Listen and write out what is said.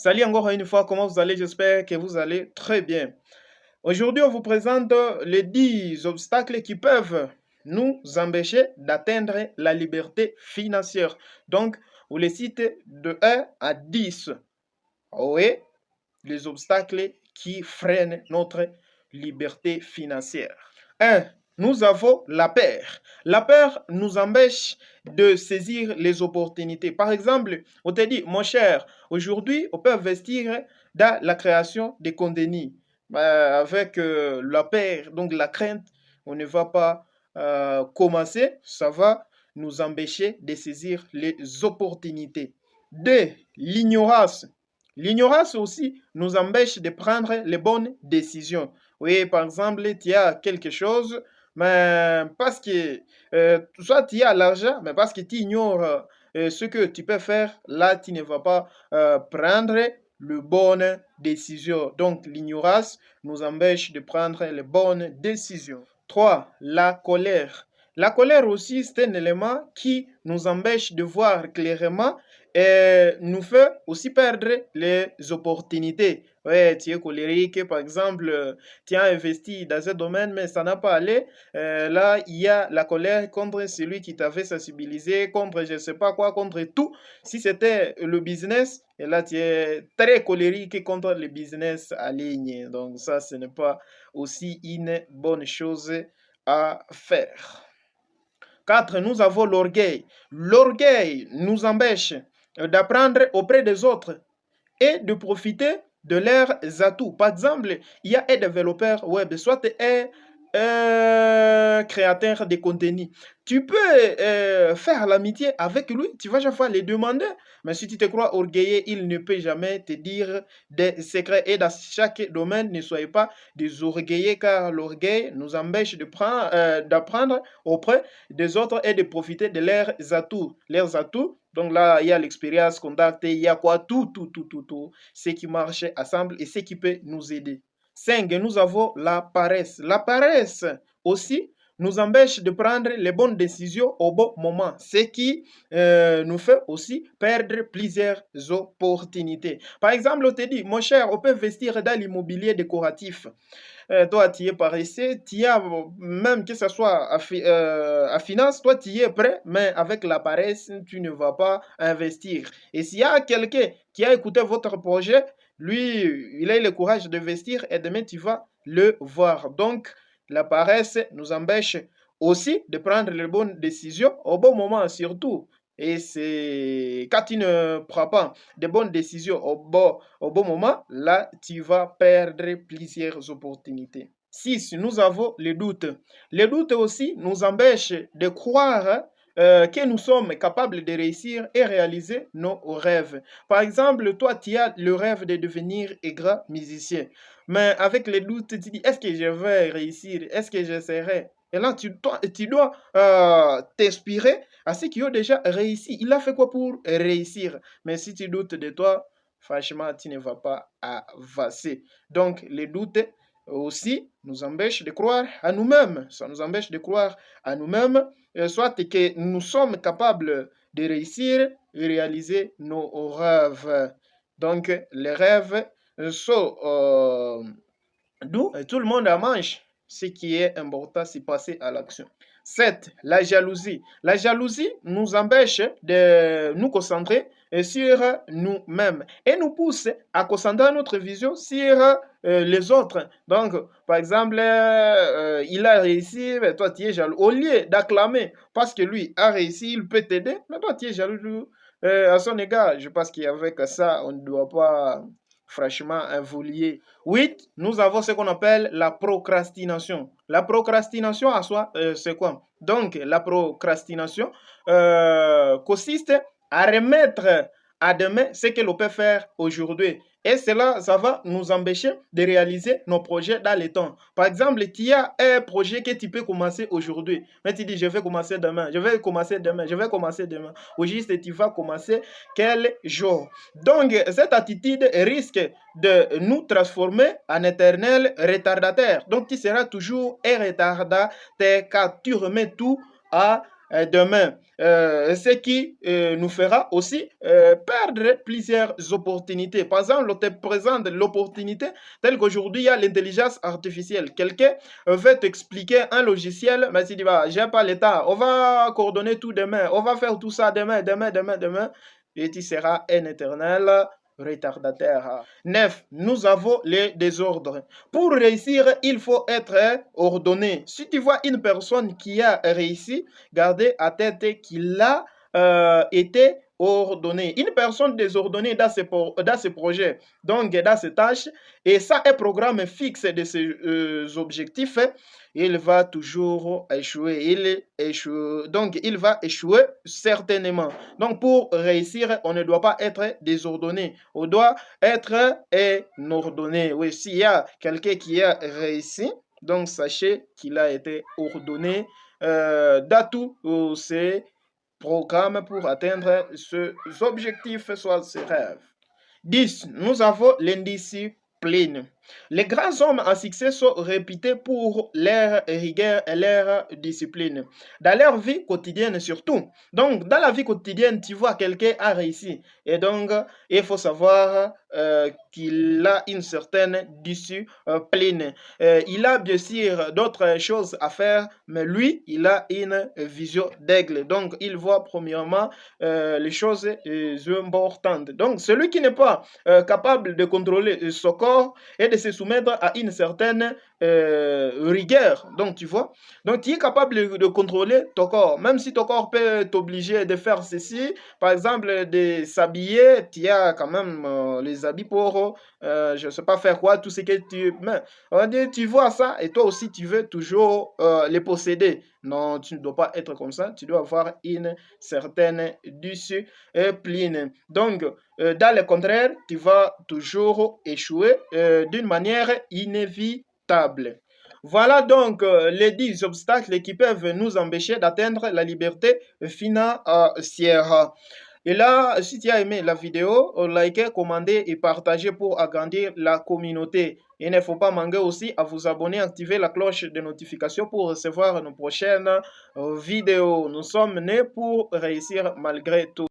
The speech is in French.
Salut encore une fois, comment vous allez? J'espère que vous allez très bien. Aujourd'hui, on vous présente les 10 obstacles qui peuvent nous empêcher d'atteindre la liberté financière. Donc, vous les citez de 1 à 10. Oui, les obstacles qui freinent notre liberté financière. 1. Nous avons la peur. La peur nous empêche de saisir les opportunités. Par exemple, on te dit, mon cher, aujourd'hui, on peut investir dans la création de contenus. Avec la peur, donc la crainte, on ne va pas commencer. Ça va nous empêcher de saisir les opportunités. 2. L'ignorance. L'ignorance aussi nous empêche de prendre les bonnes décisions. Oui, par exemple, tu as quelque chose, mais parce que soit tu as l'argent, mais parce que tu ignores ce que tu peux faire, là, tu ne vas pas prendre les bonnes décisions. Donc, l'ignorance nous empêche de prendre les bonnes décisions. 3. La colère. La colère aussi, c'est un élément qui nous empêche de voir clairement et nous fait aussi perdre les opportunités. Ouais, tu es colérique, par exemple, tu as investi dans un domaine, mais ça n'a pas allé. Là, il y a la colère contre celui qui t'avait sensibilisé, contre je ne sais pas quoi, contre tout. Si c'était le business, et là, tu es très colérique contre le business en ligne. Donc, ça, ce n'est pas aussi une bonne chose à faire. 4. Nous avons l'orgueil. L'orgueil nous empêche d'apprendre auprès des autres et de profiter de leurs atouts. Par exemple, il y a un développeur web, soit un créateur de contenu. Tu peux faire l'amitié avec lui, tu vas chaque fois les demander, mais si tu te crois orgueilleux, il ne peut jamais te dire des secrets. Et dans chaque domaine, ne soyez pas des orgueilleux, car l'orgueil nous empêche d'apprendre auprès des autres et de profiter de leurs atouts. Leurs atouts, donc là, il y a l'expérience, contact, il y a quoi, tout, ce qui marche ensemble et ce qui peut nous aider. 5. Nous avons la paresse. La paresse aussi nous empêche de prendre les bonnes décisions au bon moment, ce qui nous fait aussi perdre plusieurs opportunités. Par exemple, on te dit, mon cher, on peut investir dans l'immobilier décoratif. Toi, tu es paresseux, tu as même que ce soit à finance, toi, tu es prêt, mais avec la paresse, tu ne vas pas investir. Et s'il y a quelqu'un qui a écouté votre projet, lui, il a eu le courage d'investir et demain, tu vas le voir. Donc, la paresse nous empêche aussi de prendre les bonnes décisions au bon moment, surtout. Et c'est quand tu ne prends pas de bonnes décisions au bon moment, là, tu vas perdre plusieurs opportunités. 6. Nous avons les doutes. Les doutes aussi nous empêchent de croire que nous sommes capables de réussir et réaliser nos rêves. Par exemple, toi, tu as le rêve de devenir un grand musicien. Mais avec les doutes, tu dis, est-ce que je vais réussir? Est-ce que j'essaierai? Et là, tu dois t'inspirer à ceux qui ont déjà réussi. Il a fait quoi pour réussir? Mais si tu doutes de toi, franchement, tu ne vas pas avancer. Donc, les doutes aussi nous empêchent de croire à nous-mêmes. Ça nous empêche de croire à nous-mêmes, soit que nous sommes capables de réussir et réaliser nos rêves. Donc, les rêves sont d'où tout le monde en mange. Ce qui est important, c'est passer à l'action. 7. La jalousie. La jalousie nous empêche de nous concentrer sur nous-mêmes et nous pousse à concentrer notre vision sur les autres. Donc, par exemple, il a réussi, mais toi tu es jaloux. Au lieu d'acclamer parce que lui a réussi, il peut t'aider, mais toi tu es jaloux à son égard. Je pense qu'avec ça, on ne doit pas franchement involuer. 8. Nous avons ce qu'on appelle la procrastination. La procrastination à soi, c'est quoi? Donc, la procrastination consiste à remettre à demain ce que l'on peut faire aujourd'hui. Et cela, ça va nous empêcher de réaliser nos projets dans le temps. Par exemple, tu as un projet que tu peux commencer aujourd'hui. Mais tu dis, je vais commencer demain, je vais commencer demain, je vais commencer demain. Au juste, tu vas commencer quel jour? Donc, cette attitude risque de nous transformer en éternel retardataire. Donc, tu seras toujours un retardataire car tu remets tout à demain, ce qui nous fera aussi perdre plusieurs opportunités. Par exemple, on te présente l'opportunité telle qu'aujourd'hui, il y a l'intelligence artificielle. Quelqu'un veut t'expliquer un logiciel, mais tu dis, bah, j'ai pas le temps, on va coordonner tout demain, on va faire tout ça demain, et tu seras un éternel retardataire. 9. Nous avons les désordres. Pour réussir, il faut être ordonné. Si tu vois une personne qui a réussi, gardez à tête qu'il a été ordonné. Une personne désordonnée dans ses projets, donc dans ses tâches, et ça, un programme fixe de ses objectifs, il va toujours échouer. Donc, il va échouer certainement. Donc, pour réussir, on ne doit pas être désordonné. On doit être ordonné. Oui, s'il y a quelqu'un qui a réussi, donc sachez qu'il a été ordonné dans tous ses programmes pour atteindre ses objectifs, soit ses rêves. 10. Nous avons l'indiscipline. Les grands hommes en succès sont réputés pour leur rigueur et leur discipline. Dans leur vie quotidienne surtout. Donc, dans la vie quotidienne, tu vois quelqu'un a réussi. Et donc, il faut savoir qu'il a une certaine discipline. Il a bien sûr d'autres choses à faire, mais lui, il a une vision d'aigle. Donc, il voit premièrement les choses importantes. Donc, celui qui n'est pas capable de contrôler son corps et de se soumettre à une certaine rigueur. Donc, tu vois, donc tu es capable de contrôler ton corps, même si ton corps peut t'obliger de faire ceci, par exemple, de s'habiller, tu as quand même les habits pour, je ne sais pas faire quoi, tout ce que tu... Mais, on dit, tu vois ça, et toi aussi, tu veux toujours les posséder. Non, tu ne dois pas être comme ça, tu dois avoir une certaine discipline. Donc, dans le contraire, tu vas toujours échouer d'une manière inévitable. Voilà donc les 10 obstacles qui peuvent nous empêcher d'atteindre la liberté financière. Et là, si tu as aimé la vidéo, likez, commentez et partagez pour agrandir la communauté. Il ne faut pas manquer aussi à vous abonner, activer la cloche de notification pour recevoir nos prochaines vidéos. Nous sommes nés pour réussir malgré tout.